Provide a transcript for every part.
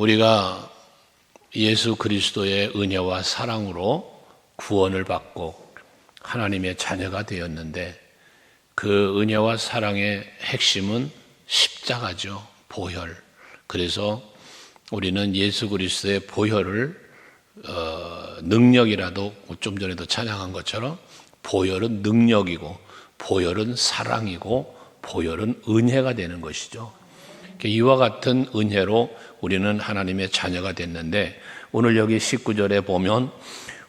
우리가 예수 그리스도의 은혜와 사랑으로 구원을 받고 하나님의 자녀가 되었는데 그 은혜와 사랑의 핵심은 십자가죠. 보혈. 그래서 우리는 예수 그리스도의 보혈을 능력이라도 좀 전에도 찬양한 것처럼 보혈은 능력이고 보혈은 사랑이고 보혈은 은혜가 되는 것이죠. 이와 같은 은혜로 우리는 하나님의 자녀가 됐는데 오늘 여기 19절에 보면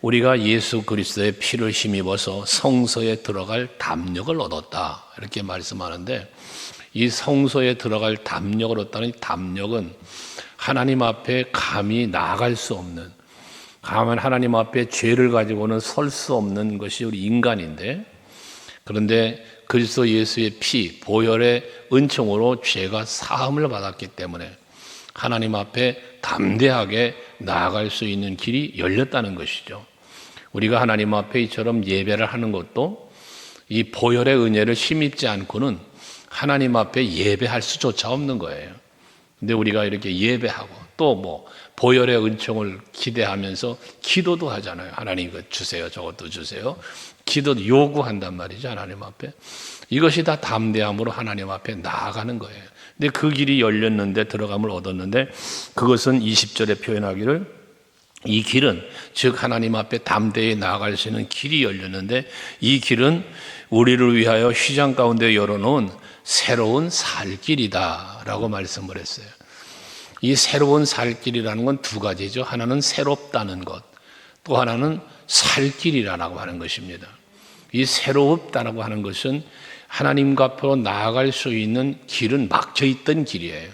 우리가 예수 그리스도의 피를 힘입어서 성소에 들어갈 담력을 얻었다 이렇게 말씀하는데 이 성소에 들어갈 담력을 얻다는 담력은 하나님 앞에 감히 나아갈 수 없는 가만 하나님 앞에 죄를 가지고는 설 수 없는 것이 우리 인간인데 그런데 그리스도 예수의 피, 보혈의 은총으로 죄가 사함을 받았기 때문에 하나님 앞에 담대하게 나아갈 수 있는 길이 열렸다는 것이죠. 우리가 하나님 앞에 이처럼 예배를 하는 것도 이 보혈의 은혜를 힘입지 않고는 하나님 앞에 예배할 수조차 없는 거예요. 근데 우리가 이렇게 예배하고 또 보혈의 은총을 기대하면서 기도도 하잖아요. 하나님 이거 주세요. 저것도 주세요. 기도도 요구한단 말이죠. 하나님 앞에. 이것이 다 담대함으로 하나님 앞에 나아가는 거예요. 근데 그 길이 열렸는데 들어감을 얻었는데 그것은 20절에 표현하기를 이 길은 즉 하나님 앞에 담대히 나아갈 수 있는 길이 열렸는데 이 길은 우리를 위하여 휘장 가운데 열어놓은 새로운 살 길이다 라고 말씀을 했어요. 이 새로운 살 길이라는 건 두 가지죠. 하나는 새롭다는 것, 또 하나는 살 길이라고 하는 것입니다. 이 새롭다라고 하는 것은 하나님과 앞으로 나아갈 수 있는 길은 막혀 있던 길이에요.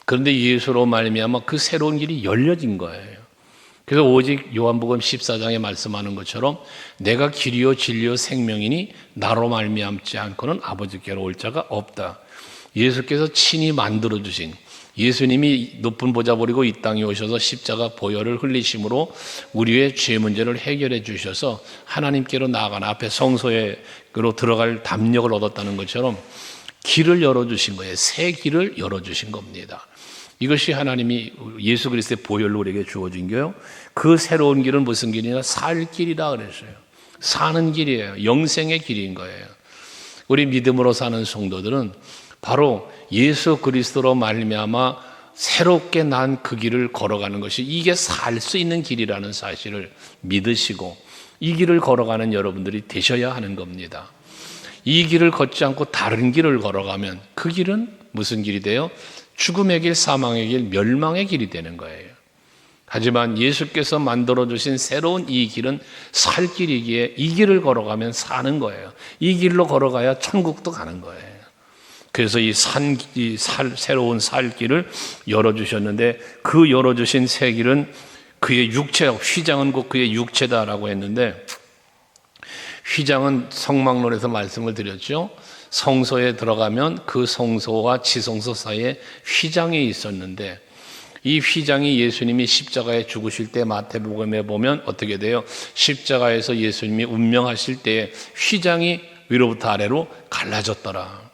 그런데 예수로 말미암아 그 새로운 길이 열려진 거예요. 그래서 오직 요한복음 14장에 말씀하는 것처럼 내가 길이요 진리요 생명이니 나로 말미암지 않고는 아버지께로 올 자가 없다. 예수께서 친히 만들어 주신 예수님이 높은 보좌 버리고 이 땅에 오셔서 십자가 보혈을 흘리심으로 우리의 죄 문제를 해결해 주셔서 하나님께로 나아가는 앞에 성소에로 들어갈 담력을 얻었다는 것처럼 길을 열어주신 거예요. 새 길을 열어주신 겁니다. 이것이 하나님이 예수 그리스도의 보혈로 우리에게 주어진 거예요. 그 새로운 길은 무슨 길이냐? 살 길이라 그랬어요. 사는 길이에요. 영생의 길인 거예요. 우리 믿음으로 사는 성도들은 바로 예수 그리스도로 말미암아 새롭게 난 그 길을 걸어가는 것이 이게 살 수 있는 길이라는 사실을 믿으시고 이 길을 걸어가는 여러분들이 되셔야 하는 겁니다. 이 길을 걷지 않고 다른 길을 걸어가면 그 길은 무슨 길이 돼요? 죽음의 길, 사망의 길, 멸망의 길이 되는 거예요. 하지만 예수께서 만들어주신 새로운 이 길은 살 길이기에 이 길을 걸어가면 사는 거예요. 이 길로 걸어가야 천국도 가는 거예요. 그래서 새로운 살 길을 열어주셨는데 그 열어주신 새 길은 그의 육체, 휘장은 곧 그의 육체다라고 했는데 휘장은 성막론에서 말씀을 드렸죠. 성소에 들어가면 그 성소와 지성소 사이에 휘장이 있었는데 이 휘장이 예수님이 십자가에 죽으실 때 마태복음에 보면 어떻게 돼요? 십자가에서 예수님이 운명하실 때에 휘장이 위로부터 아래로 갈라졌더라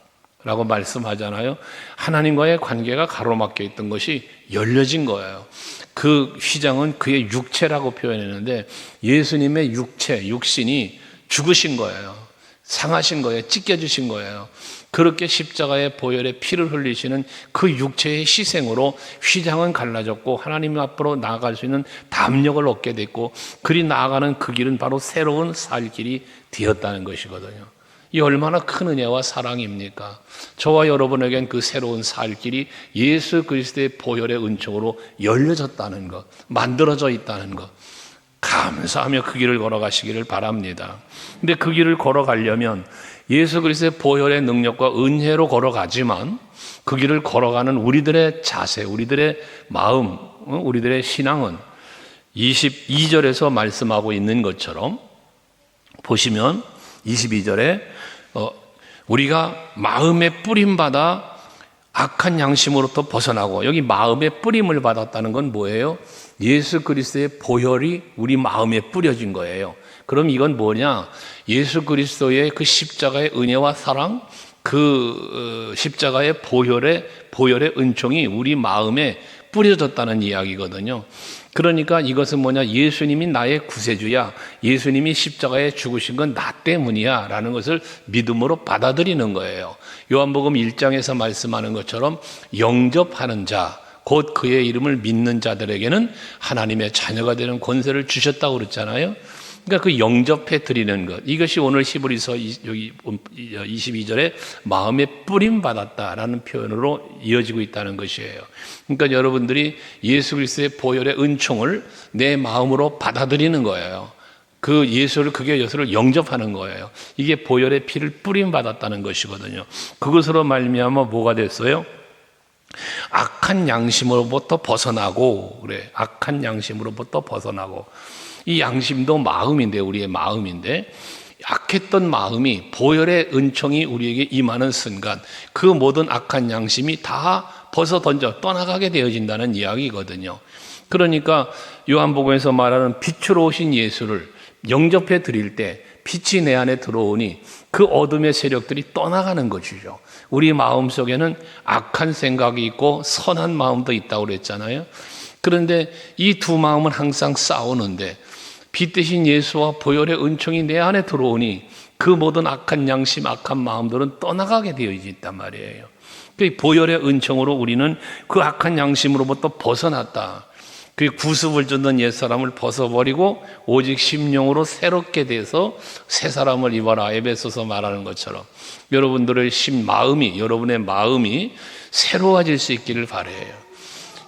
라고 말씀하잖아요. 하나님과의 관계가 가로막혀 있던 것이 열려진 거예요. 그 휘장은 그의 육체라고 표현했는데 예수님의 육신이 죽으신 거예요. 상하신 거예요. 찢겨주신 거예요. 그렇게 십자가의 보혈의 피를 흘리시는 그 육체의 희생으로 휘장은 갈라졌고 하나님 앞으로 나아갈 수 있는 담력을 얻게 됐고 그리 나아가는 그 길은 바로 새로운 살 길이 되었다는 것이거든요. 이 얼마나 큰 은혜와 사랑입니까? 저와 여러분에겐 그 새로운 살 길이 예수 그리스도의 보혈의 은총으로 열려졌다는 것, 만들어져 있다는 것, 감사하며 그 길을 걸어가시기를 바랍니다. 근데 그 길을 걸어가려면 예수 그리스도의 보혈의 능력과 은혜로 걸어가지만 그 길을 걸어가는 우리들의 자세, 우리들의 마음, 우리들의 신앙은 22절에서 말씀하고 있는 것처럼 보시면 22절에 우리가 마음의 뿌림받아 악한 양심으로부터 벗어나고 여기 마음의 뿌림을 받았다는 건 뭐예요? 예수 그리스도의 보혈이 우리 마음에 뿌려진 거예요. 그럼 이건 뭐냐? 예수 그리스도의 그 십자가의 은혜와 사랑, 그 십자가의 보혈의 은총이 우리 마음에 뿌려졌다는 이야기거든요. 그러니까 이것은 뭐냐, 예수님이 나의 구세주야, 예수님이 십자가에 죽으신 건 나 때문이야 라는 것을 믿음으로 받아들이는 거예요. 요한복음 1장에서 말씀하는 것처럼 영접하는 자, 곧 그의 이름을 믿는 자들에게는 하나님의 자녀가 되는 권세를 주셨다고 그랬잖아요. 그러니까 그 영접해 드리는 것, 이것이 오늘 히브리서 여기 22절에 마음에 뿌림 받았다라는 표현으로 이어지고 있다는 것이에요. 그러니까 여러분들이 예수 그리스도의 보혈의 은총을 내 마음으로 받아들이는 거예요. 그 예수를 영접하는 거예요. 이게 보혈의 피를 뿌림 받았다는 것이거든요. 그것으로 말미암아 뭐가 됐어요? 악한 양심으로부터 벗어나고, 그래, 악한 양심으로부터 벗어나고. 이 양심도 마음인데, 우리의 마음인데, 악했던 마음이 보혈의 은총이 우리에게 임하는 순간 그 모든 악한 양심이 다 벗어 던져 떠나가게 되어진다는 이야기거든요. 그러니까 요한복음에서 말하는 빛으로 오신 예수를 영접해 드릴 때 빛이 내 안에 들어오니 그 어둠의 세력들이 떠나가는 것이죠. 우리 마음속에는 악한 생각이 있고 선한 마음도 있다고 그랬잖아요. 그런데 이 두 마음은 항상 싸우는데 빛 대신 예수와 보혈의 은총이 내 안에 들어오니 그 모든 악한 양심, 악한 마음들은 떠나가게 되어 있단 말이에요. 그 보혈의 은총으로 우리는 그 악한 양심으로부터 벗어났다. 그 구습을 줬던 옛사람을 벗어버리고 오직 심령으로 새롭게 돼서 새 사람을 입어라. 에베소서 말하는 것처럼 여러분들의 여러분의 마음이 새로워질 수 있기를 바라요.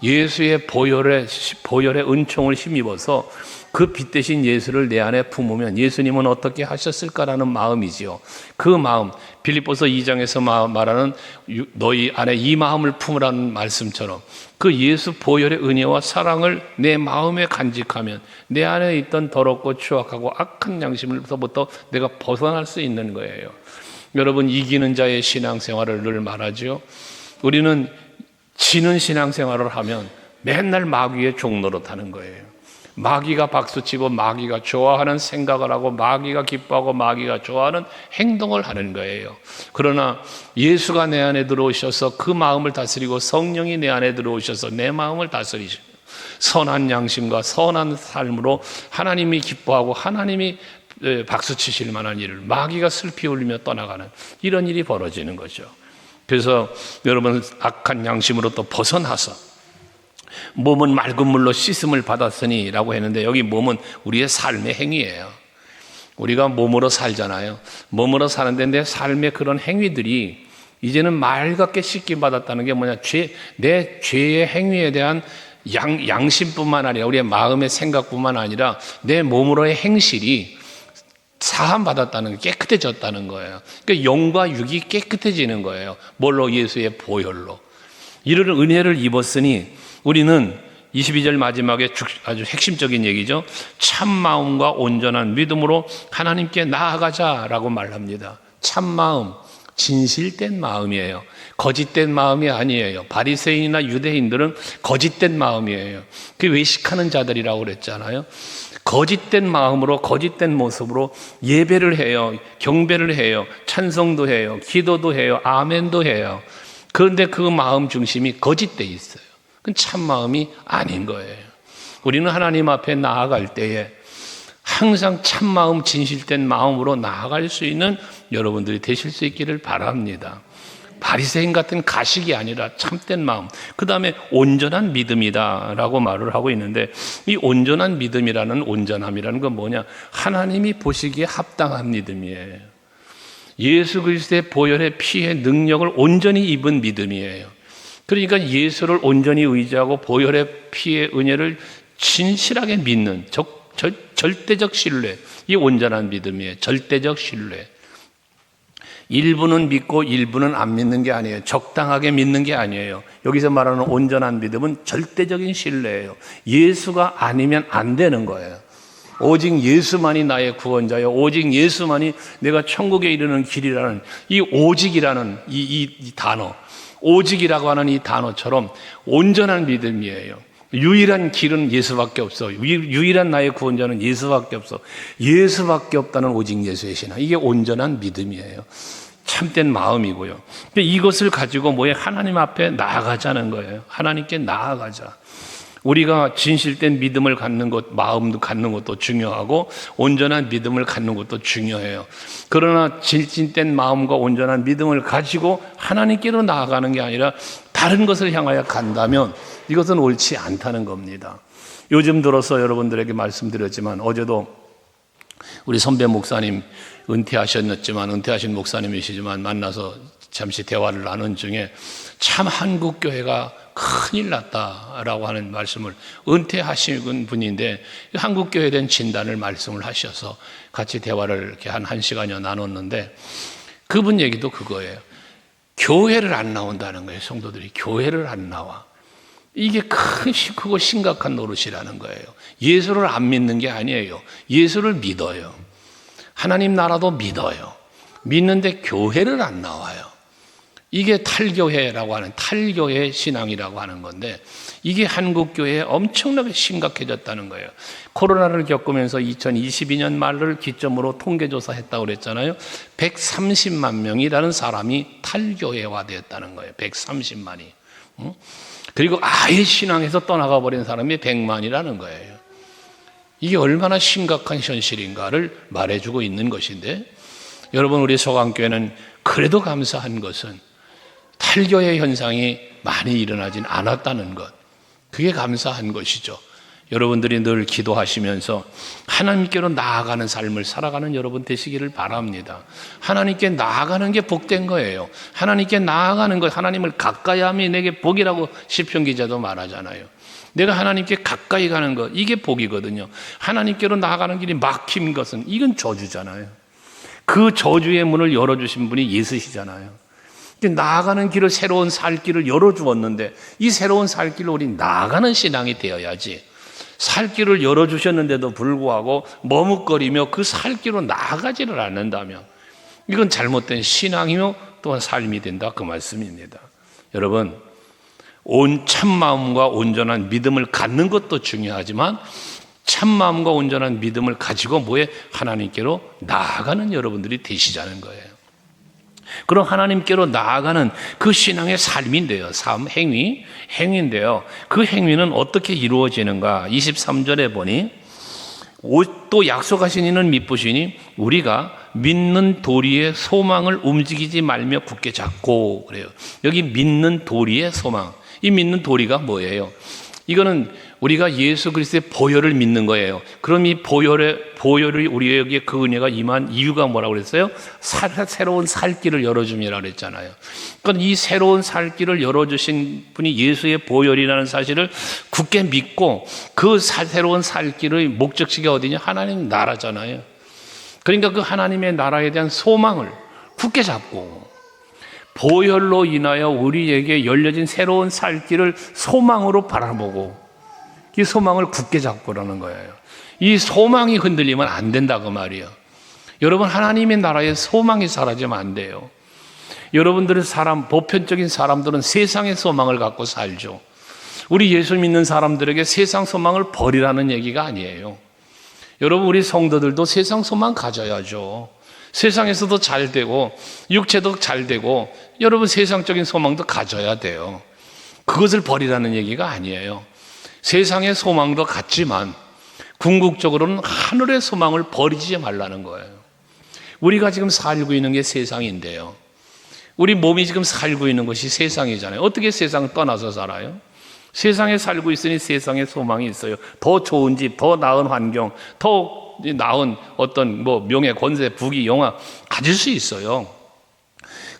예수의 보혈의 은총을 힘입어서 그 빛 대신 예수를 내 안에 품으면 예수님은 어떻게 하셨을까라는 마음이지요. 그 마음, 빌립보서 2장에서 말하는 너희 안에 이 마음을 품으라는 말씀처럼 그 예수 보혈의 은혜와 사랑을 내 마음에 간직하면 내 안에 있던 더럽고 추악하고 악한 양심으로부터 내가 벗어날 수 있는 거예요. 여러분, 이기는 자의 신앙생활을 늘 말하죠. 우리는 지는 신앙생활을 하면 맨날 마귀의 종노릇하는 거예요. 마귀가 박수치고 마귀가 좋아하는 생각을 하고 마귀가 기뻐하고 마귀가 좋아하는 행동을 하는 거예요. 그러나 예수가 내 안에 들어오셔서 그 마음을 다스리고 성령이 내 안에 들어오셔서 내 마음을 다스리시고 선한 양심과 선한 삶으로 하나님이 기뻐하고 하나님이 박수치실 만한 일을 마귀가 슬피 울리며 떠나가는 이런 일이 벌어지는 거죠. 그래서 여러분, 악한 양심으로 또 벗어나서 몸은 맑은 물로 씻음을 받았으니 라고 했는데 여기 몸은 우리의 삶의 행위예요. 우리가 몸으로 살잖아요. 몸으로 사는데 내 삶의 그런 행위들이 이제는 맑게 씻김 받았다는 게 뭐냐, 내 죄의 행위에 대한 양심뿐만 아니라 우리의 마음의 생각뿐만 아니라 내 몸으로의 행실이 사함 받았다는 게 깨끗해졌다는 거예요. 그러니까 영과 육이 깨끗해지는 거예요. 뭘로? 예수의 보혈로. 이런 은혜를 입었으니 우리는 22절 마지막에 아주 핵심적인 얘기죠. 참 마음과 온전한 믿음으로 하나님께 나아가자라고 말합니다. 참 마음, 진실된 마음이에요. 거짓된 마음이 아니에요. 바리새인이나 유대인들은 거짓된 마음이에요. 그 외식하는 자들이라고 그랬잖아요. 거짓된 마음으로 거짓된 모습으로 예배를 해요. 경배를 해요. 찬송도 해요. 기도도 해요. 아멘도 해요. 그런데 그 마음 중심이 거짓돼 있어요. 그건 참 마음이 아닌 거예요. 우리는 하나님 앞에 나아갈 때에 항상 참 마음, 진실된 마음으로 나아갈 수 있는 여러분들이 되실 수 있기를 바랍니다. 바리새인 같은 가식이 아니라 참된 마음, 그 다음에 온전한 믿음이다라고 말을 하고 있는데 이 온전한 믿음이라는 온전함이라는 건 뭐냐? 하나님이 보시기에 합당한 믿음이에요. 예수 그리스도의 보혈의 피의 능력을 온전히 입은 믿음이에요. 그러니까 예수를 온전히 의지하고 보혈의 피의 은혜를 진실하게 믿는 절대적 신뢰, 이 온전한 믿음이에요. 절대적 신뢰. 일부는 믿고 일부는 안 믿는 게 아니에요. 적당하게 믿는 게 아니에요. 여기서 말하는 온전한 믿음은 절대적인 신뢰예요. 예수가 아니면 안 되는 거예요. 오직 예수만이 나의 구원자요, 오직 예수만이 내가 천국에 이르는 길이라는 이 오직이라는 이 단어, 오직이라고 하는 이 단어처럼 온전한 믿음이에요. 유일한 길은 예수밖에 없어. 유일한 나의 구원자는 예수밖에 없어. 예수밖에 없다는 오직 예수의 신앙. 이게 온전한 믿음이에요. 참된 마음이고요. 이것을 가지고 하나님 앞에 나아가자는 거예요. 하나님께 나아가자. 우리가 진실된 믿음을 갖는 것, 마음도 갖는 것도 중요하고 온전한 믿음을 갖는 것도 중요해요. 그러나 진실된 마음과 온전한 믿음을 가지고 하나님께로 나아가는 게 아니라 다른 것을 향하여 간다면 이것은 옳지 않다는 겁니다. 요즘 들어서 여러분들에게 말씀드렸지만 어제도 우리 선배 목사님 은퇴하신 목사님이시지만 만나서 잠시 대화를 나눈 중에 참 한국 교회가 큰일 났다라고 하는 말씀을, 은퇴하신 분인데 한국 교회에 대한 진단을 말씀을 하셔서 같이 대화를 이렇게 한 1시간여 나눴는데 그분 얘기도 그거예요. 교회를 안 나온다는 거예요. 성도들이 교회를 안 나와. 이게 크고 심각한 노릇이라는 거예요. 예수를 안 믿는 게 아니에요. 예수를 믿어요. 하나님 나라도 믿어요. 믿는데 교회를 안 나와요. 이게 탈교회라고 하는, 탈교회 신앙이라고 하는 건데 이게 한국교회에 엄청나게 심각해졌다는 거예요. 코로나를 겪으면서 2022년 말을 기점으로 통계조사했다고 그랬잖아요. 130만 명이라는 사람이 탈교회화되었다는 거예요. 130만이. 그리고 아예 신앙에서 떠나가 버린 사람이 100만이라는 거예요. 이게 얼마나 심각한 현실인가를 말해주고 있는 것인데, 여러분, 우리 소강교회는 그래도 감사한 것은 탈교회 현상이 많이 일어나진 않았다는 것, 그게 감사한 것이죠. 여러분들이 늘 기도하시면서 하나님께로 나아가는 삶을 살아가는 여러분 되시기를 바랍니다. 하나님께 나아가는 게 복된 거예요. 하나님께 나아가는 것, 하나님을 가까이 함이 내게 복이라고 시편 기자도 말하잖아요. 내가 하나님께 가까이 가는 것, 이게 복이거든요. 하나님께로 나아가는 길이 막힌 것은 이건 저주잖아요. 그 저주의 문을 열어주신 분이 예수시잖아요. 나아가는 길을, 새로운 살 길을 열어주었는데 이 새로운 살 길로 우리 나아가는 신앙이 되어야지, 살 길을 열어주셨는데도 불구하고 머뭇거리며 그 살 길로 나아가지를 않는다면 이건 잘못된 신앙이며 또한 삶이 된다, 그 말씀입니다. 여러분, 참마음과 온전한 믿음을 갖는 것도 중요하지만 참마음과 온전한 믿음을 가지고 하나님께로 나아가는 여러분들이 되시자는 거예요. 그럼 하나님께로 나아가는 그 신앙의 삶인데요. 행위인데요. 그 행위는 어떻게 이루어지는가? 23절에 보니 또 약속하신 이는 미쁘시니 우리가 믿는 도리의 소망을 움직이지 말며 굳게 잡고, 그래요. 여기 믿는 도리의 소망. 이 믿는 도리가 뭐예요? 이거는 우리가 예수 그리스도의 보혈을 믿는 거예요. 그럼 이 보혈이 우리에게 그 은혜가 임한 이유가 뭐라고 그랬어요? 새로운 살 길을 열어줌이라고 그랬잖아요. 그러니까 이 새로운 살 길을 열어주신 분이 예수의 보혈이라는 사실을 굳게 믿고 그 새로운 살 길의 목적지가 어디냐? 하나님 나라잖아요. 그러니까 그 하나님의 나라에 대한 소망을 굳게 잡고 보혈로 인하여 우리에게 열려진 새로운 살 길을 소망으로 바라보고 이 소망을 굳게 잡고라는 거예요. 이 소망이 흔들리면 안 된다고 말이에요. 여러분, 하나님의 나라에 소망이 사라지면 안 돼요. 여러분들은 보편적인 사람들은 세상의 소망을 갖고 살죠. 우리 예수 믿는 사람들에게 세상 소망을 버리라는 얘기가 아니에요. 여러분, 우리 성도들도 세상 소망 가져야죠. 세상에서도 잘 되고 육체도 잘 되고 여러분 세상적인 소망도 가져야 돼요. 그것을 버리라는 얘기가 아니에요. 세상의 소망도 갖지만 궁극적으로는 하늘의 소망을 버리지 말라는 거예요. 우리가 지금 살고 있는 게 세상인데요. 우리 몸이 지금 살고 있는 것이 세상이잖아요. 어떻게 세상을 떠나서 살아요? 세상에 살고 있으니 세상에 소망이 있어요. 더 좋은 집, 더 나은 환경, 더 나은 어떤 명예, 권세, 부귀, 영화 가질 수 있어요.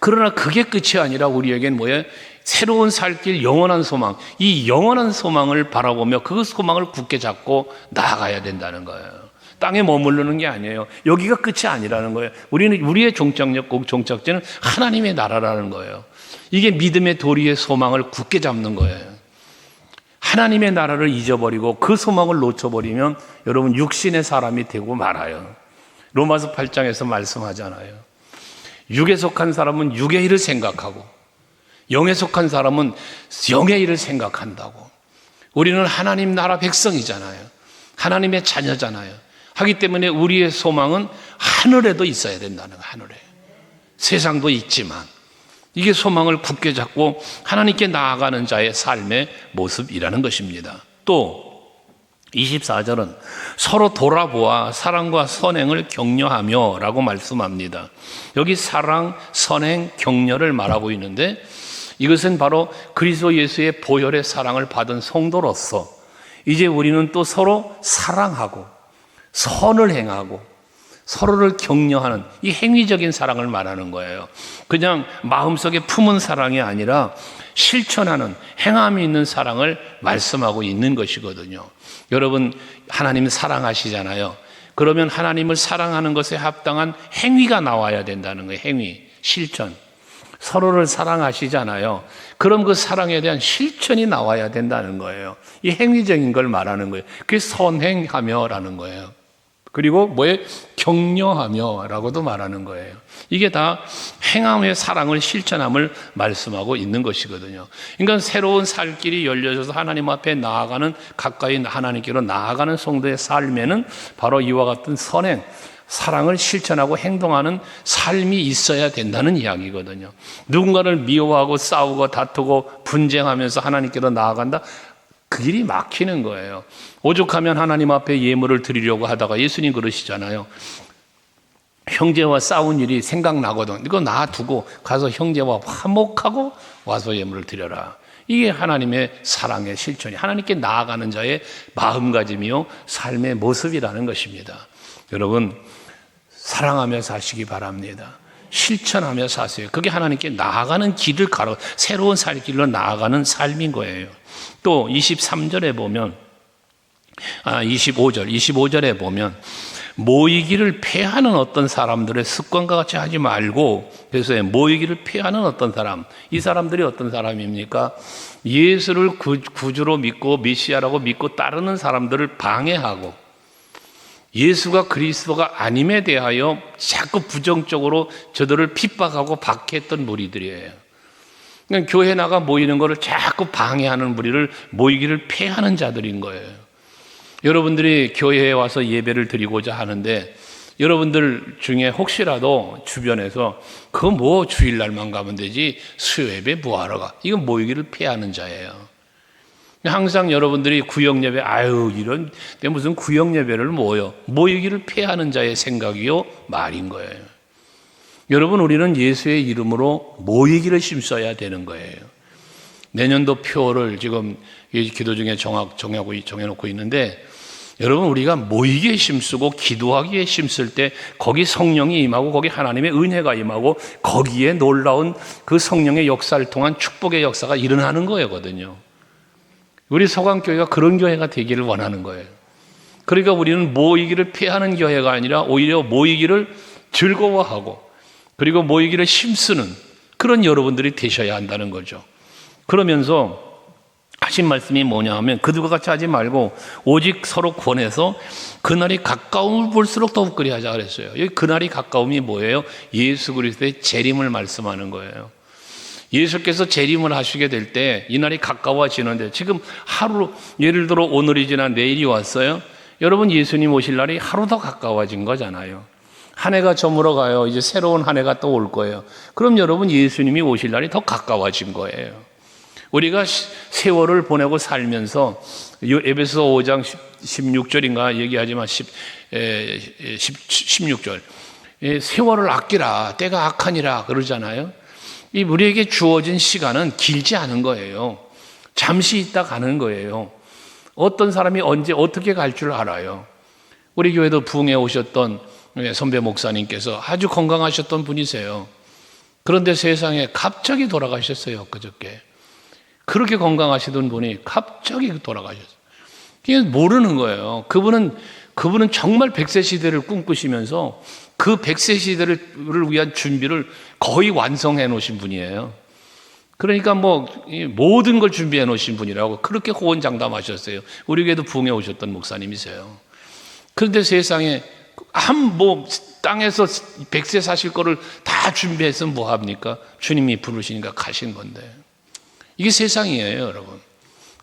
그러나 그게 끝이 아니라 우리에겐 새로운 살길 영원한 소망, 이 영원한 소망을 바라보며 그 소망을 굳게 잡고 나아가야 된다는 거예요. 땅에 머무르는 게 아니에요. 여기가 끝이 아니라는 거예요. 우리의 종착지는 하나님의 나라라는 거예요. 이게 믿음의 도리의 소망을 굳게 잡는 거예요. 하나님의 나라를 잊어버리고 그 소망을 놓쳐버리면 여러분 육신의 사람이 되고 말아요. 로마서 8장에서 말씀하잖아요. 육에 속한 사람은 육의 일을 생각하고 영에 속한 사람은 영의 일을 생각한다고. 우리는 하나님 나라 백성이잖아요. 하나님의 자녀잖아요. 하기 때문에 우리의 소망은 하늘에도 있어야 된다는 거예요. 하늘에. 세상도 있지만 이게 소망을 굳게 잡고 하나님께 나아가는 자의 삶의 모습이라는 것입니다. 또 24절은 서로 돌아보아 사랑과 선행을 격려하며 라고 말씀합니다. 여기 사랑, 선행, 격려를 말하고 있는데 이것은 바로 그리스도 예수의 보혈의 사랑을 받은 성도로서 이제 우리는 또 서로 사랑하고 선을 행하고 서로를 격려하는 이 행위적인 사랑을 말하는 거예요. 그냥 마음속에 품은 사랑이 아니라 실천하는 행함이 있는 사랑을 말씀하고 있는 것이거든요. 여러분, 하나님 사랑하시잖아요. 그러면 하나님을 사랑하는 것에 합당한 행위가 나와야 된다는 거예요. 행위, 실천. 서로를 사랑하시잖아요. 그럼 그 사랑에 대한 실천이 나와야 된다는 거예요. 이 행위적인 걸 말하는 거예요. 그게 선행하며라는 거예요. 그리고 뭐에 격려하며라고도 말하는 거예요. 이게 다 행함의 사랑을 실천함을 말씀하고 있는 것이거든요. 그러니까 새로운 살 길이 열려져서 하나님 앞에 나아가는, 가까이 하나님께로 나아가는 성도의 삶에는 바로 이와 같은 선행, 사랑을 실천하고 행동하는 삶이 있어야 된다는 이야기거든요. 누군가를 미워하고 싸우고 다투고 분쟁하면서 하나님께로 나아간다? 그 길이 막히는 거예요. 오죽하면 하나님 앞에 예물을 드리려고 하다가 예수님 그러시잖아요. 형제와 싸운 일이 생각나거든. 이거 놔두고 가서 형제와 화목하고 와서 예물을 드려라. 이게 하나님의 사랑의 실천이, 하나님께 나아가는 자의 마음가짐이요 삶의 모습이라는 것입니다. 여러분, 사랑하며 사시기 바랍니다. 실천하며 사세요. 그게 하나님께 나아가는 길을 가로, 새로운 살 길로 나아가는 삶인 거예요. 또 23절에 보면 25절에 보면 모이기를 패하는 어떤 사람들의 습관과 같이 하지 말고, 그래서 모이기를 패하는 어떤 사람, 이 사람들이 어떤 사람입니까? 예수를 구주로 믿고 메시아라고 믿고 따르는 사람들을 방해하고 예수가 그리스도가 아님에 대하여 자꾸 부정적으로 저들을 핍박하고 박해했던 무리들이에요. 그러니까 교회 나가 모이는 것을 자꾸 방해하는 무리를 모이기를 패하는 자들인 거예요. 여러분들이 교회에 와서 예배를 드리고자 하는데 여러분들 중에 혹시라도 주변에서 그거 뭐 주일날만 가면 되지 수요 예배 뭐하러 가? 이건 모이기를 패하는 자예요. 항상 여러분들이 구역예배, 이런 무슨 구역예배를 모이기를 패하는 자의 생각이요 말인 거예요. 여러분, 우리는 예수의 이름으로 모이기를 힘써야 되는 거예요. 내년도 표를 지금 기도 중에 정해놓고 있는데, 여러분, 우리가 모이기에 힘쓰고 기도하기에 힘쓸 때 거기 성령이 임하고 거기 하나님의 은혜가 임하고 거기에 놀라운 그 성령의 역사를 통한 축복의 역사가 일어나는 거거든요. 우리 서강교회가 그런 교회가 되기를 원하는 거예요. 그러니까 우리는 모이기를 피하는 교회가 아니라 오히려 모이기를 즐거워하고 그리고 모이기를 힘쓰는 그런 여러분들이 되셔야 한다는 거죠. 그러면서 하신 말씀이 뭐냐 하면 그들과 같이 하지 말고 오직 서로 권해서 그날이 가까움을 볼수록 더욱 그리하자 그랬어요. 여기 그날이 가까움이 뭐예요? 예수 그리스도의 재림을 말씀하는 거예요. 예수께서 재림을 하시게 될 때 이 날이 가까워지는데 지금 하루, 예를 들어 오늘이 지나 내일이 왔어요. 여러분, 예수님 오실 날이 하루 더 가까워진 거잖아요. 한 해가 저물어 가요. 이제 새로운 한 해가 또 올 거예요. 그럼 여러분, 예수님이 오실 날이 더 가까워진 거예요. 우리가 세월을 보내고 살면서 에베소 5장 16절인가 얘기하지만 16절 세월을 아끼라 때가 악하니라 그러잖아요. 이 우리에게 주어진 시간은 길지 않은 거예요. 잠시 있다 가는 거예요. 어떤 사람이 언제 어떻게 갈 줄 알아요. 우리 교회도 부흥에 오셨던 선배 목사님께서 아주 건강하셨던 분이세요. 그런데 세상에 갑자기 돌아가셨어요. 그저께. 그렇게 건강하시던 분이 갑자기 돌아가셨어요. 그냥 모르는 거예요. 그분은 정말 100세 시대를 꿈꾸시면서 그 100세 시대를 위한 준비를 거의 완성해 놓으신 분이에요. 그러니까 모든 걸 준비해 놓으신 분이라고 그렇게 호언장담하셨어요. 우리 교회도 부흥에 오셨던 목사님이세요. 그런데 세상에 땅에서 100세 사실 거를 다 준비해서 뭐 합니까? 주님이 부르시니까 가신 건데. 이게 세상이에요, 여러분.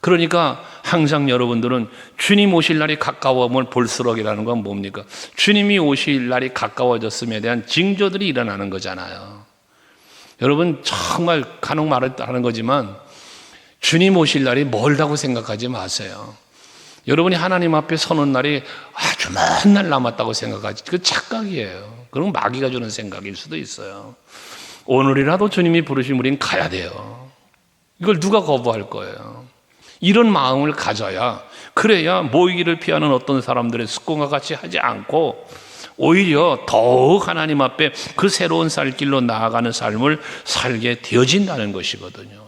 그러니까 항상 여러분들은 주님 오실 날이 가까워오면 볼수록이라는 건 뭡니까? 주님이 오실 날이 가까워졌음에 대한 징조들이 일어나는 거잖아요. 여러분 정말 간혹 말하는 거지만 주님 오실 날이 멀다고 생각하지 마세요. 여러분이 하나님 앞에 서는 날이 아주 먼 날 남았다고 생각하지, 그 착각이에요. 그건 마귀가 주는 생각일 수도 있어요. 오늘이라도 주님이 부르시면 우린 가야 돼요. 이걸 누가 거부할 거예요? 이런 마음을 가져야, 그래야 모이기를 피하는 어떤 사람들의 습관과 같이 하지 않고 오히려 더욱 하나님 앞에 그 새로운 살길로 나아가는 삶을 살게 되어진다는 것이거든요.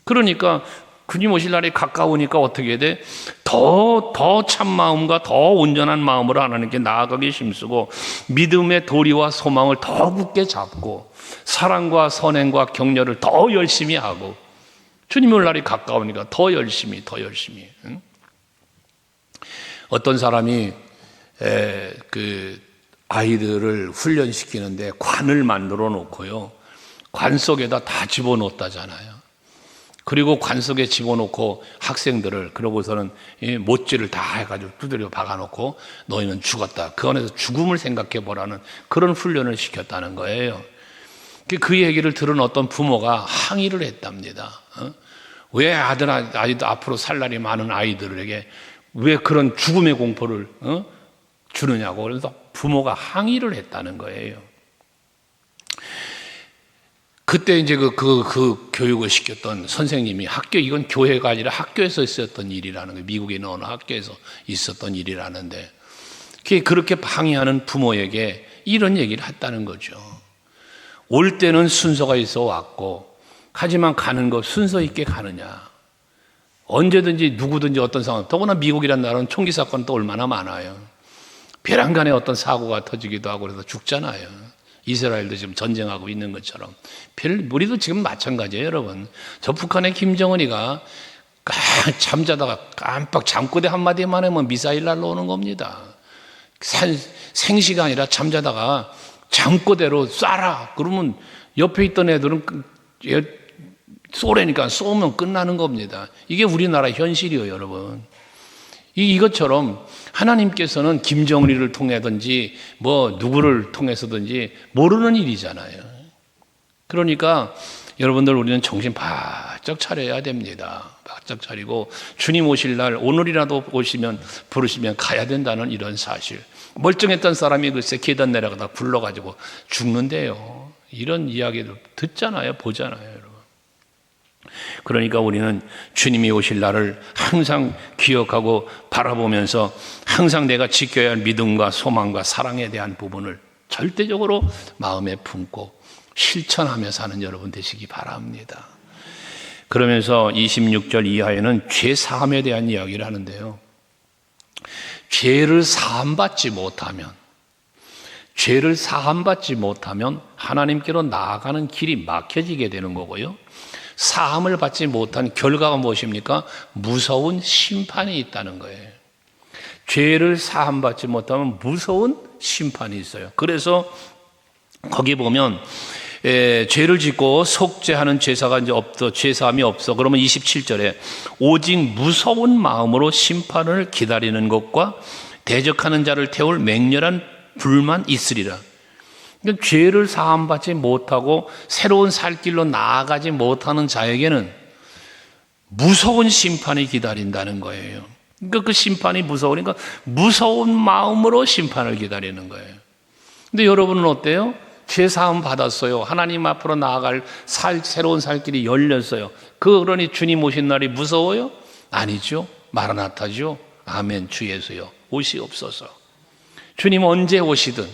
그러니까 주님 오실 날이 가까우니까 어떻게 돼? 더 참마음과 더 온전한 마음으로 하나님께 나아가기 힘쓰고 믿음의 도리와 소망을 더 굳게 잡고 사랑과 선행과 격려를 더 열심히 하고, 주님 올 날이 가까우니까 더 열심히. 응? 어떤 사람이 그 아이들을 훈련시키는데 관을 만들어 놓고요, 관 속에다 다 집어넣었다잖아요. 그리고 관 속에 집어넣고 학생들을, 그러고서는 못질을 다 해가지고 두드려 박아놓고 너희는 죽었다, 그 안에서 죽음을 생각해 보라는 그런 훈련을 시켰다는 거예요. 그 얘기를 들은 어떤 부모가 항의를 했답니다. 왜 아이도 앞으로 살 날이 많은 아이들에게 왜 그런 죽음의 공포를 주느냐고. 그래서 부모가 항의를 했다는 거예요. 그때 이제 그 교육을 시켰던 선생님이 이건 교회가 아니라 학교에서 있었던 일이라는 거예요. 미국에 있는 어느 학교에서 있었던 일이라는데, 그렇게 항의하는 부모에게 이런 얘기를 했다는 거죠. 올 때는 순서가 있어 왔고, 하지만 가는 거 순서 있게 가느냐. 언제든지 누구든지 어떤 상황, 더구나 미국이라는 나라는 총기 사건도 얼마나 많아요. 벼랑간에 어떤 사고가 터지기도 하고 그래서 죽잖아요. 이스라엘도 지금 전쟁하고 있는 것처럼. 우리도 지금 마찬가지예요, 여러분. 저 북한의 김정은이가 잠자다가 깜빡 잠꼬대 한마디만 하면 미사일 날라오는 겁니다. 생시가 아니라 잠자다가 잠꼬대로 쏴라 그러면 옆에 있던 애들은 쏘래니까 쏘면 끝나는 겁니다. 이게 우리나라 현실이에요, 여러분. 이것처럼 하나님께서는 김정은이를 통해든지 누구를 통해서든지 모르는 일이잖아요. 그러니까 여러분들, 우리는 정신 바짝 차려야 됩니다. 바짝 차리고 주님 오실 날 오늘이라도 부르시면 가야 된다는 이런 사실. 멀쩡했던 사람이 글쎄 계단 내려가다 굴러가지고 죽는데요. 이런 이야기를 듣잖아요, 보잖아요, 여러분. 그러니까 우리는 주님이 오실 날을 항상 기억하고 바라보면서 항상 내가 지켜야 할 믿음과 소망과 사랑에 대한 부분을 절대적으로 마음에 품고 실천하며 사는 여러분 되시기 바랍니다. 그러면서 26절 이하에는 죄 사함에 대한 이야기를 하는데요. 죄를 사함받지 못하면 하나님께로 나아가는 길이 막혀지게 되는 거고요. 사함을 받지 못한 결과가 무엇입니까? 무서운 심판이 있다는 거예요. 죄를 사함받지 못하면 무서운 심판이 있어요. 그래서 거기 보면 죄를 짓고 속죄하는 제사가 이제 제사함이 없어. 그러면 27절에 오직 무서운 마음으로 심판을 기다리는 것과 대적하는 자를 태울 맹렬한 불만 있으리라. 그러니까 죄를 사함받지 못하고 새로운 살 길로 나아가지 못하는 자에게는 무서운 심판이 기다린다는 거예요. 그러니까 그 심판이 무서우니까 무서운 마음으로 심판을 기다리는 거예요. 근데 여러분은 어때요? 죄 사함 받았어요. 하나님 앞으로 나아갈 새로운 살 길이 열렸어요. 그러니 주님 오신 날이 무서워요? 아니죠. 마라나타죠. 아멘. 주 예수여 오시옵소서. 주님 언제 오시든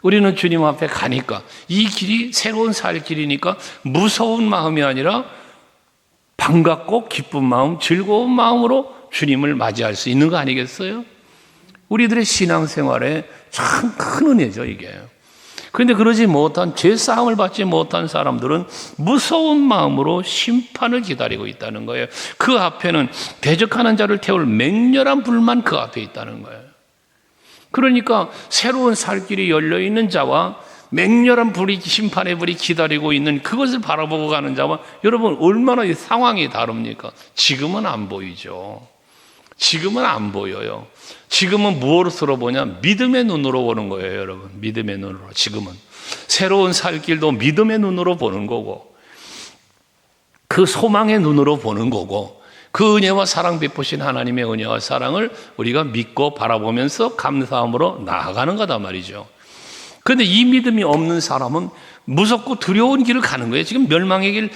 우리는 주님 앞에 가니까 이 길이 새로운 살 길이니까 무서운 마음이 아니라 반갑고 기쁜 마음, 즐거운 마음으로 주님을 맞이할 수 있는 거 아니겠어요? 우리들의 신앙생활에 참 큰 은혜죠, 이게. 그런데 그러지 못한, 죄사함을 받지 못한 사람들은 무서운 마음으로 심판을 기다리고 있다는 거예요. 그 앞에는 대적하는 자를 태울 맹렬한 불만 그 앞에 있다는 거예요. 그러니까 새로운 살 길이 열려있는 자와 맹렬한 불이, 심판의 불이 기다리고 있는 그것을 바라보고 가는 자와 여러분 얼마나 이 상황이 다릅니까? 지금은 안 보이죠. 지금은 안 보여요. 지금은 무엇으로 보냐? 믿음의 눈으로 보는 거예요, 여러분. 믿음의 눈으로. 지금은 새로운 살 길도 믿음의 눈으로 보는 거고, 그 소망의 눈으로 보는 거고, 그 은혜와 사랑 베푸신 하나님의 은혜와 사랑을 우리가 믿고 바라보면서 감사함으로 나아가는 거다 말이죠. 그런데 이 믿음이 없는 사람은 무섭고 두려운 길을 가는 거예요. 지금 멸망의 길,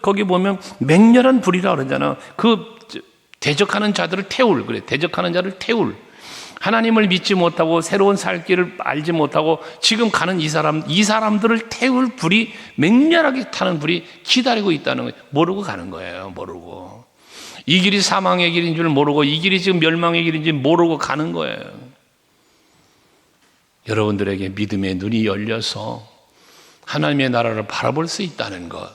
거기 보면 맹렬한 불이라 그러잖아. 대적하는 자들을 태울, 그래. 대적하는 자를 태울. 하나님을 믿지 못하고 새로운 살 길을 알지 못하고 지금 가는 이 사람들을 태울 불이, 맹렬하게 타는 불이 기다리고 있다는 거예요. 모르고 가는 거예요. 모르고. 이 길이 사망의 길인 줄 모르고 이 길이 지금 멸망의 길인지 모르고 가는 거예요. 여러분들에게 믿음의 눈이 열려서 하나님의 나라를 바라볼 수 있다는 것,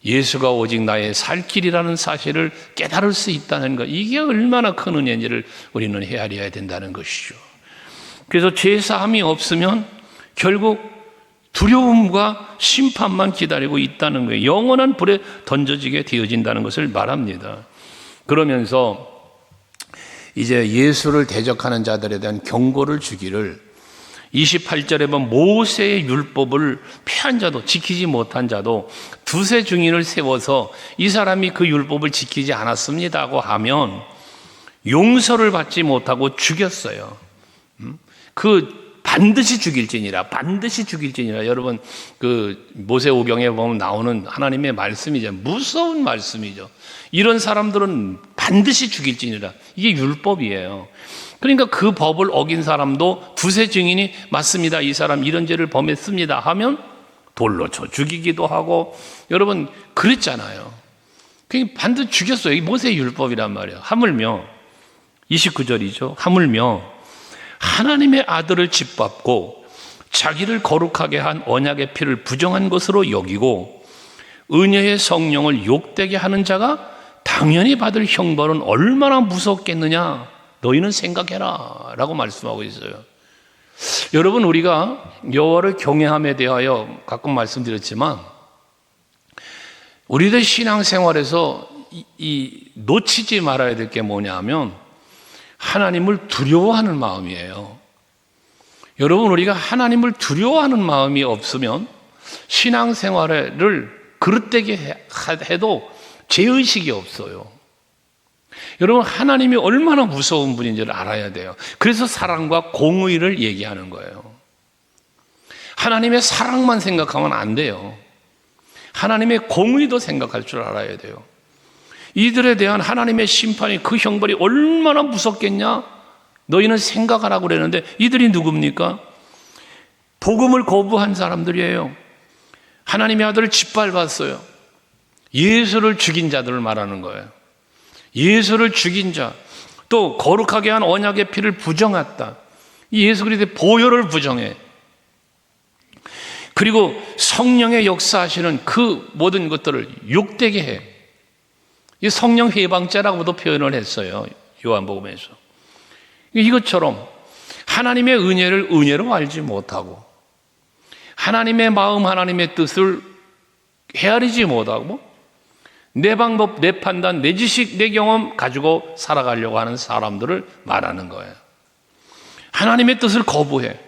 예수가 오직 나의 살 길이라는 사실을 깨달을 수 있다는 것, 이게 얼마나 큰 은혜인지를 우리는 헤아려야 된다는 것이죠. 그래서 죄사함이 없으면 결국 두려움과 심판만 기다리고 있다는 거예요. 영원한 불에 던져지게 되어진다는 것을 말합니다. 그러면서 이제 예수를 대적하는 자들에 대한 경고를 주기를, 28절에 보면 모세의 율법을 폐한 자도, 지키지 못한 자도 두세 증인을 세워서 이 사람이 그 율법을 지키지 않았습니다고 하면 용서를 받지 못하고 죽였어요. 반드시 죽일지니라. 여러분, 모세오경에 보면 나오는 하나님의 말씀이죠. 무서운 말씀이죠. 이런 사람들은 반드시 죽일지니라. 이게 율법이에요. 그러니까 그 법을 어긴 사람도 두세 증인이 맞습니다, 이 사람 이런 죄를 범했습니다 하면 돌로 쳐 죽이기도 하고, 여러분 그랬잖아요. 그러니까 반드시 죽였어요. 이 모세의 율법이란 말이에요. 하물며 29절이죠. 하물며 하나님의 아들을 짓밟고 자기를 거룩하게 한 언약의 피를 부정한 것으로 여기고 은혜의 성령을 욕되게 하는 자가 당연히 받을 형벌은 얼마나 무섭겠느냐, 너희는 생각해라 라고 말씀하고 있어요. 여러분, 우리가 여호와를 경외함에 대하여 가끔 말씀드렸지만 우리들 신앙생활에서 놓치지 말아야 될 게 뭐냐 하면 하나님을 두려워하는 마음이에요. 여러분, 우리가 하나님을 두려워하는 마음이 없으면 신앙생활을 그릇되게 해도 죄의식이 없어요. 여러분, 하나님이 얼마나 무서운 분인지를 알아야 돼요. 그래서 사랑과 공의를 얘기하는 거예요. 하나님의 사랑만 생각하면 안 돼요. 하나님의 공의도 생각할 줄 알아야 돼요. 이들에 대한 하나님의 심판이, 그 형벌이 얼마나 무섭겠냐, 너희는 생각하라고 그랬는데 이들이 누굽니까? 복음을 거부한 사람들이에요. 하나님의 아들을 짓밟았어요. 예수를 죽인 자들을 말하는 거예요. 예수를 죽인 자, 또 거룩하게 한 언약의 피를 부정했다. 이 예수 그리스도의 보혈을 부정해. 그리고 성령의 역사하시는 그 모든 것들을 욕되게 해. 이 성령 해방죄라고도 표현을 했어요, 요한복음에서. 이것처럼 하나님의 은혜를 은혜로 알지 못하고 하나님의 마음, 하나님의 뜻을 헤아리지 못하고 내 방법, 내 판단, 내 지식, 내 경험 가지고 살아가려고 하는 사람들을 말하는 거예요. 하나님의 뜻을 거부해.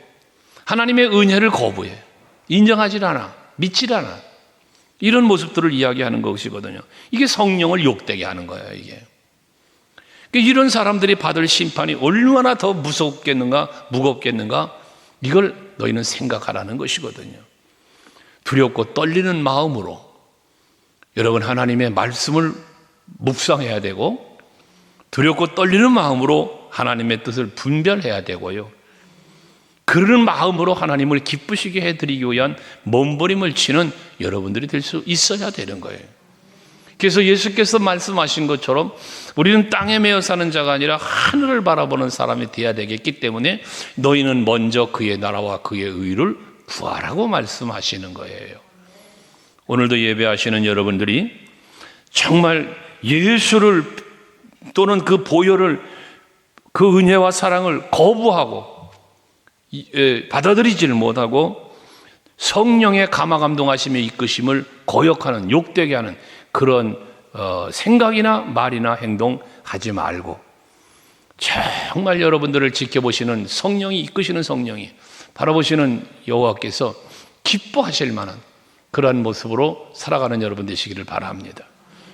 하나님의 은혜를 거부해. 인정하지 않아. 믿지 않아. 이런 모습들을 이야기하는 것이거든요. 이게 성령을 욕되게 하는 거예요, 이게. 이런 사람들이 받을 심판이 얼마나 더 무섭겠는가, 무겁겠는가, 이걸 너희는 생각하라는 것이거든요. 두렵고 떨리는 마음으로 여러분, 하나님의 말씀을 묵상해야 되고, 두렵고 떨리는 마음으로 하나님의 뜻을 분별해야 되고요. 그런 마음으로 하나님을 기쁘시게 해드리기 위한 몸부림을 치는 여러분들이 될 수 있어야 되는 거예요. 그래서 예수께서 말씀하신 것처럼 우리는 땅에 매여 사는 자가 아니라 하늘을 바라보는 사람이 되어야 되겠기 때문에 너희는 먼저 그의 나라와 그의 의를 구하라고 말씀하시는 거예요. 오늘도 예배하시는 여러분들이 정말 예수를 또는 그 보혈을, 그 은혜와 사랑을 거부하고 받아들이지를 못하고 성령의 감화감동하심에 이끄심을 거역하는, 욕되게 하는 그런 생각이나 말이나 행동 하지 말고, 정말 여러분들을 지켜보시는 성령이, 이끄시는 성령이, 바라보시는 여호와께서 기뻐하실 만한 그러한 모습으로 살아가는 여러분 되시기를 바랍니다.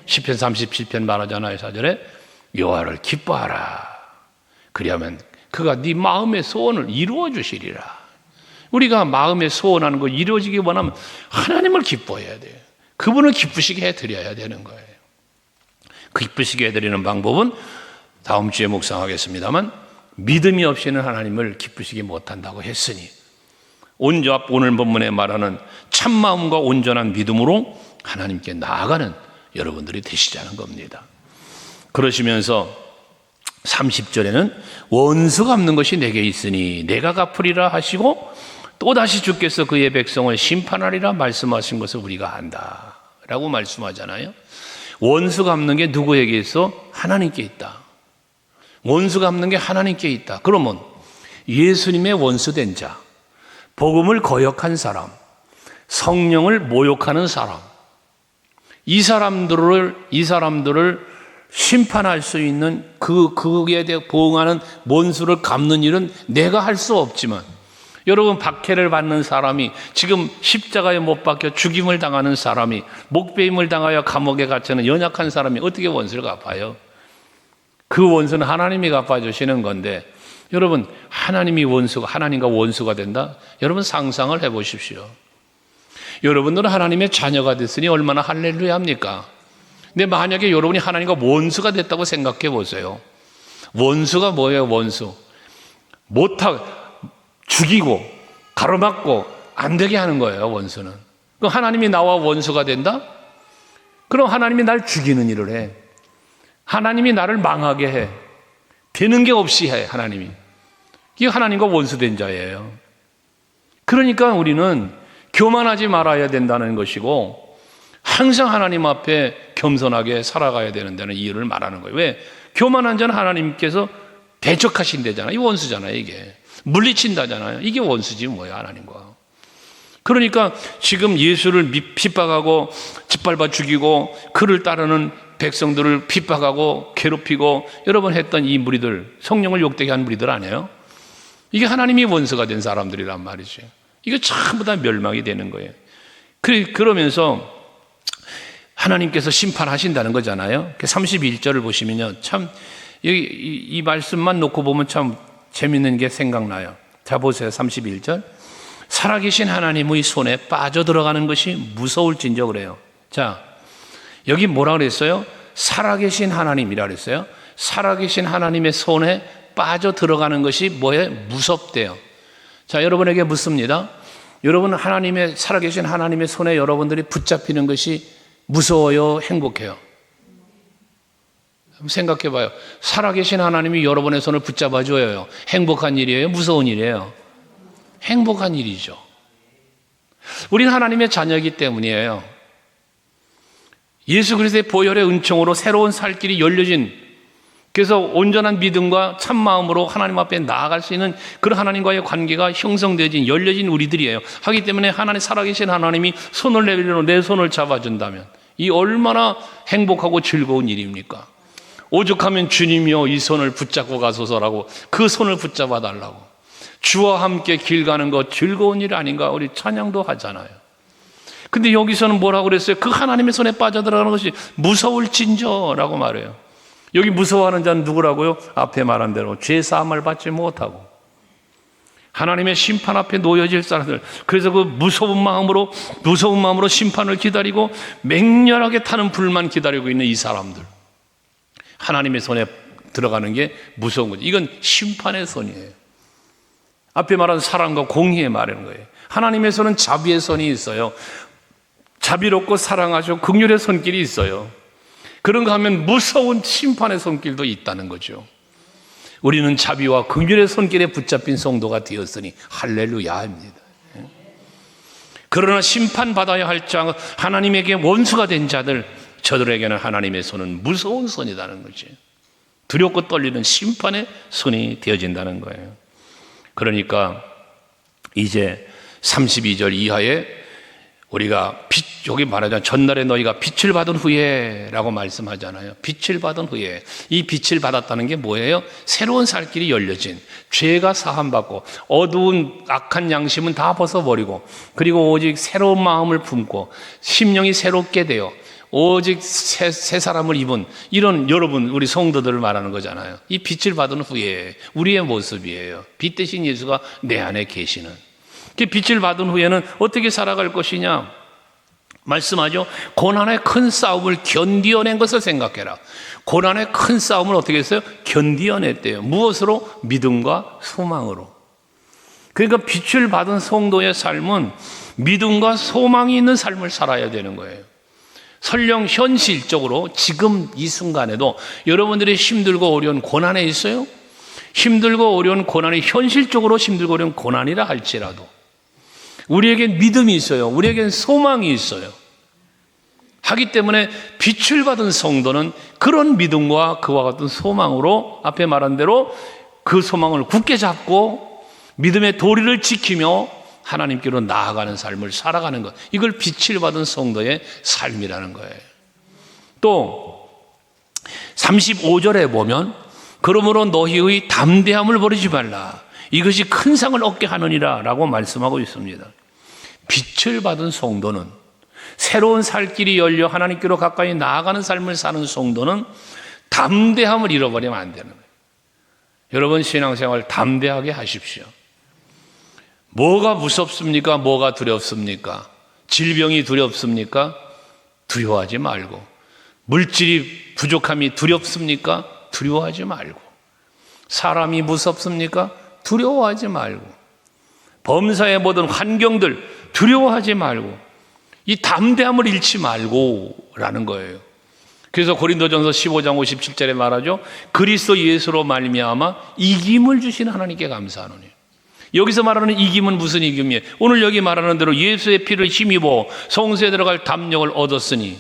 시편 37편 말하잖아요. 4절에 여호와를 기뻐하라. 그리하면 그가 네 마음의 소원을 이루어 주시리라. 우리가 마음의 소원하는 거 이루어지기 원하면 하나님을 기뻐해야 돼요. 그분을 기쁘시게 해드려야 되는 거예요. 기쁘시게 해드리는 방법은 다음 주에 묵상하겠습니다만, 믿음이 없이는 하나님을 기쁘시게 못한다고 했으니 오늘 본문에 말하는 참마음과 온전한 믿음으로 하나님께 나아가는 여러분들이 되시자는 겁니다. 그러시면서 30절에는 원수 갚는 것이 내게 있으니 내가 갚으리라 하시고 또다시 주께서 그의 백성을 심판하리라 말씀하신 것을 우리가 안다 라고 말씀하잖아요. 원수 갚는 게 누구에게 있어? 하나님께 있다. 원수 갚는 게 하나님께 있다. 그러면 예수님의 원수된 자, 복음을 거역한 사람, 성령을 모욕하는 사람, 이 사람들을 심판할 수 있는 그에 대해 보응하는 원수를 갚는 일은 내가 할 수 없지만, 여러분 박해를 받는 사람이, 지금 십자가에 못 박혀 죽임을 당하는 사람이, 목베임을 당하여 감옥에 갇히는 연약한 사람이 어떻게 원수를 갚아요? 그 원수는 하나님이 갚아주시는 건데, 여러분 하나님과 원수가 된다? 여러분 상상을 해보십시오. 여러분들은 하나님의 자녀가 됐으니 얼마나 할렐루야입니까? 근데 만약에 여러분이 하나님과 원수가 됐다고 생각해 보세요. 원수가 뭐예요? 원수. 죽이고 가로막고 안 되게 하는 거예요. 원수는. 그럼 하나님이 나와 원수가 된다? 그럼 하나님이 날 죽이는 일을 해. 하나님이 나를 망하게 해. 되는 게 없이 해. 하나님이. 이게 하나님과 원수된 자예요. 그러니까 우리는 교만하지 말아야 된다는 것이고, 항상 하나님 앞에 겸손하게 살아가야 되는다는 이유를 말하는 거예요. 왜? 교만한 자는 하나님께서 대적하신다잖아요. 이 원수잖아요. 이게 물리친다잖아요. 이게 원수지 뭐야, 하나님과. 그러니까 지금 예수를 핍박하고 짓밟아 죽이고 그를 따르는 백성들을 핍박하고 괴롭히고 여러 번 했던 이 무리들, 성령을 욕되게 한 무리들 아니에요? 이게 하나님이 원수가 된 사람들이란 말이죠. 이거 전부 다 멸망이 되는 거예요. 그러면서 하나님께서 심판하신다는 거잖아요. 31절을 보시면요, 참 이 말씀만 놓고 보면 참 재밌는 게 생각나요. 자 보세요. 31절. 살아계신 하나님의 손에 빠져들어가는 것이 무서울진저 그래요. 자, 여기 뭐라 그랬어요? 살아계신 하나님이라 그랬어요. 살아계신 하나님의 손에 빠져들어가는 것이 뭐예요? 무섭대요. 자, 여러분에게 묻습니다. 여러분 살아계신 하나님의 손에 여러분들이 붙잡히는 것이 무서워요? 행복해요? 생각해 봐요. 살아계신 하나님이 여러분의 손을 붙잡아 줘요. 행복한 일이에요? 무서운 일이에요? 행복한 일이죠. 우린 하나님의 자녀이기 때문이에요. 예수 그리스도의 보혈의 은총으로 새로운 살 길이 열려진, 그래서 온전한 믿음과 참마음으로 하나님 앞에 나아갈 수 있는 그런 하나님과의 관계가 형성되어진, 열려진 우리들이에요. 하기 때문에 살아계신 하나님이 손을 내밀어 내 손을 잡아준다면 이 얼마나 행복하고 즐거운 일입니까? 오죽하면 주님이여 이 손을 붙잡고 가소서라고 그 손을 붙잡아 달라고, 주와 함께 길 가는 것 즐거운 일 아닌가, 우리 찬양도 하잖아요. 근데 여기서는 뭐라고 그랬어요? 그 하나님의 손에 빠져들어가는 것이 무서울진저라고 말해요. 여기 무서워하는 자는 누구라고요? 앞에 말한 대로 죄 사함을 받지 못하고 하나님의 심판 앞에 놓여질 사람들. 그래서 그 무서운 마음으로 심판을 기다리고 맹렬하게 타는 불만 기다리고 있는 이 사람들, 하나님의 손에 들어가는 게 무서운 거죠. 이건 심판의 손이에요. 앞에 말한 사랑과 공의에 말하는 거예요. 하나님의 손은 자비의 손이 있어요. 자비롭고 사랑하시고 긍휼의 손길이 있어요. 그런가 하면 무서운 심판의 손길도 있다는 거죠. 우리는 자비와 긍휼의 손길에 붙잡힌 성도가 되었으니 할렐루야입니다. 그러나 심판받아야 할 자, 하나님에게 원수가 된 자들, 저들에게는 하나님의 손은 무서운 손이라는 거지. 두렵고 떨리는 심판의 손이 되어진다는 거예요. 그러니까 이제 32절 이하에 우리가 여기 말하자면 전날에 너희가 빛을 받은 후에 라고 말씀하잖아요. 빛을 받은 후에. 이 빛을 받았다는 게 뭐예요? 새로운 살 길이 열려진, 죄가 사함받고 어두운 악한 양심은 다 벗어버리고, 그리고 오직 새로운 마음을 품고 심령이 새롭게 되어 오직 새 사람을 입은 이런 여러분, 우리 성도들을 말하는 거잖아요. 이 빛을 받은 후에 우리의 모습이에요. 빛 대신 예수가 내 안에 계시는. 빛을 받은 후에는 어떻게 살아갈 것이냐 말씀하죠. 고난의 큰 싸움을 견디어낸 것을 생각해라. 고난의 큰 싸움을 어떻게 했어요? 견디어냈대요. 무엇으로? 믿음과 소망으로. 그러니까 빛을 받은 성도의 삶은 믿음과 소망이 있는 삶을 살아야 되는 거예요. 설령 현실적으로 지금 이 순간에도 여러분들이 힘들고 어려운 고난에 있어요. 힘들고 어려운 고난이 현실적으로 힘들고 어려운 고난이라 할지라도 우리에겐 믿음이 있어요. 우리에겐 소망이 있어요. 하기 때문에 빛을 받은 성도는 그런 믿음과 그와 같은 소망으로 앞에 말한 대로 그 소망을 굳게 잡고 믿음의 도리를 지키며 하나님께로 나아가는 삶을 살아가는 것. 이걸 빛을 받은 성도의 삶이라는 거예요. 또 35절에 보면 그러므로 너희의 담대함을 버리지 말라. 이것이 큰 상을 얻게 하느니라 라고 말씀하고 있습니다. 빛을 받은 성도는, 새로운 살 길이 열려 하나님께로 가까이 나아가는 삶을 사는 성도는 담대함을 잃어버리면 안 되는 거예요. 여러분 신앙생활 담대하게 하십시오. 뭐가 무섭습니까? 뭐가 두렵습니까? 질병이 두렵습니까? 두려워하지 말고. 물질이 부족함이 두렵습니까? 두려워하지 말고. 사람이 무섭습니까? 두려워하지 말고. 범사의 모든 환경들 두려워하지 말고. 이 담대함을 잃지 말고 라는 거예요. 그래서 고린도전서 15장 57절에 말하죠. 그리스도 예수로 말미암아 이김을 주신 하나님께 감사하노니. 여기서 말하는 이김은 무슨 이김이에요? 오늘 여기 말하는 대로 예수의 피를 힘입어 성소에 들어갈 담력을 얻었으니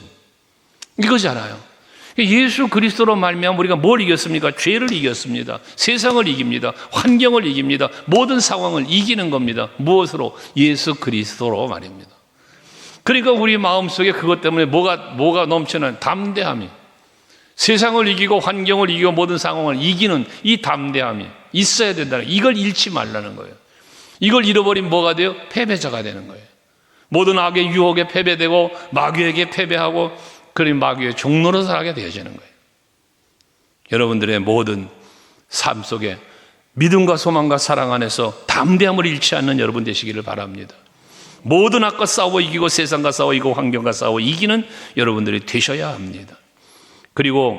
이거잖아요. 예수 그리스도로 말미암아 우리가 뭘 이겼습니까? 죄를 이겼습니다. 세상을 이깁니다. 환경을 이깁니다. 모든 상황을 이기는 겁니다. 무엇으로? 예수 그리스도로 말입니다. 그러니까 우리 마음속에 그것 때문에 뭐가 넘치는 담대함이, 세상을 이기고 환경을 이기고 모든 상황을 이기는 이 담대함이 있어야 된다는, 이걸 잃지 말라는 거예요. 이걸 잃어버리면 뭐가 돼요? 패배자가 되는 거예요. 모든 악의 유혹에 패배되고 마귀에게 패배하고 그리고 마귀의 종로로 살게 되어지는 거예요. 여러분들의 모든 삶 속에 믿음과 소망과 사랑 안에서 담대함을 잃지 않는 여러분 되시기를 바랍니다. 모든 악과 싸워 이기고 세상과 싸워 이기고 환경과 싸워 이기는 여러분들이 되셔야 합니다. 그리고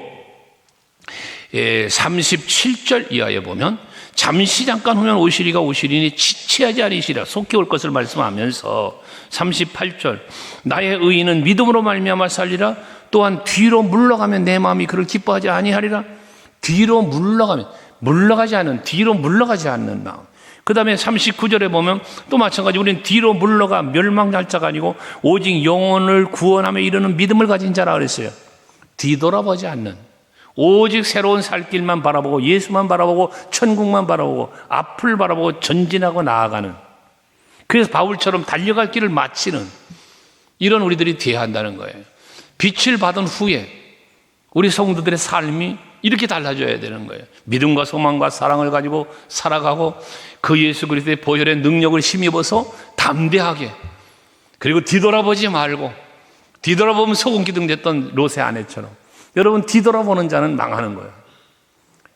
37절 이하에 보면 잠시 잠깐 후면 오시리가 오시리니 지체하지 아니시리라 속히 올 것을 말씀하면서 38절 나의 의인은 믿음으로 말미암아 살리라. 또한 뒤로 물러가면 내 마음이 그를 기뻐하지 아니하리라. 뒤로 물러가지 않는 마음. 그 다음에 39절에 보면 또 마찬가지 우리는 뒤로 물러가 멸망할 자가 아니고 오직 영혼을 구원하며 이르는 믿음을 가진 자라 그랬어요. 뒤돌아보지 않는, 오직 새로운 살 길만 바라보고 예수만 바라보고 천국만 바라보고 앞을 바라보고 전진하고 나아가는, 그래서 바울처럼 달려갈 길을 마치는 이런 우리들이 되어야 한다는 거예요. 빛을 받은 후에 우리 성도들의 삶이 이렇게 달라져야 되는 거예요. 믿음과 소망과 사랑을 가지고 살아가고 그 예수 그리스도의 보혈의 능력을 힘입어서 담대하게, 그리고 뒤돌아보지 말고, 뒤돌아보면 소금 기둥 됐던 롯의 아내처럼 여러분 뒤돌아보는 자는 망하는 거예요.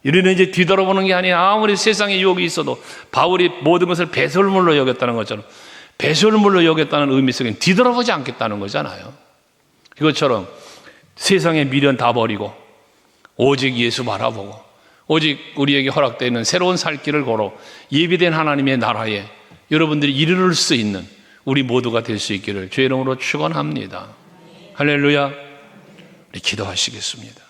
우리는 이제 뒤돌아보는 게 아니라 아무리 세상에 유혹이 있어도 바울이 모든 것을 배설물로 여겼다는 것처럼 배설물로 여겼다는 의미 속엔 뒤돌아보지 않겠다는 거잖아요. 이것처럼 세상의 미련 다 버리고 오직 예수 바라보고 오직 우리에게 허락되어 있는 새로운 살 길을 걸어 예비된 하나님의 나라에 여러분들이 이르를 수 있는 우리 모두가 될 수 있기를 주의 이름으로 축원합니다. 할렐루야. 우리 기도하시겠습니다.